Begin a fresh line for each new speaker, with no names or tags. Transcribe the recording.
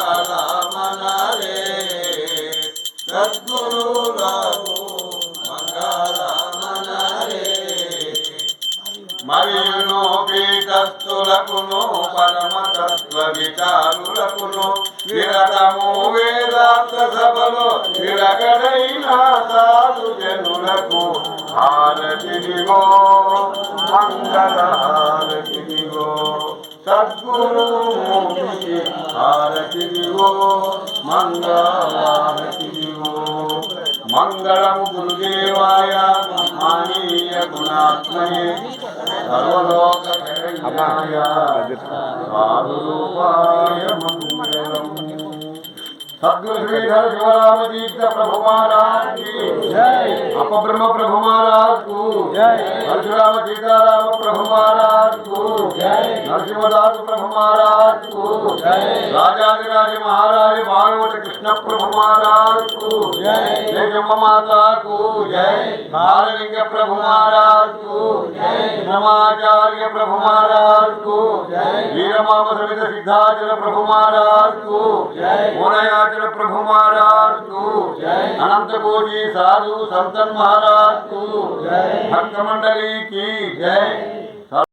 మంగళమనరే సద్గురులకు మంగళమనరే మరియును పీఠస్థులకును పరమతత్వ విచారులకును విరతము వేదాంత సభలో విరగడైన సాధు జనులకు హారతిదిగో మంగళ హారతిదిగో సద్గురు మూర్తికి హారతిదిగో మంగళారతిదిగో మంగళము గురుదేవాయ మానీయ గుణాత్మయే సర్వలోక శరణ్యాయ సాధురూపాయ మంగళం सद्गुरु श्रीधर शिवराम तीर्थ प्रभु महाराज की जय। अपब्रह्म प्रभु महाराज को जय। परशुराम सीताराम प्रभु महाराज को जय। नरसिंहदास प्रभु महाराज को जय। राजाधिराज महाराज भागवत कृष्ण प्रभु महाराज को जय। जगम्मा माता को जय। बाललिंग प्रभु महाराज को जय। ब्रह्माचार्य प्रभु महाराज को जय। वीरमाम समेत सिद्धाचल प्रभु महाराज को जय। प्रभु महाराज को जय। अनंत कोटि साधु संतन महाराज को जय। भक्त मंडली की जय।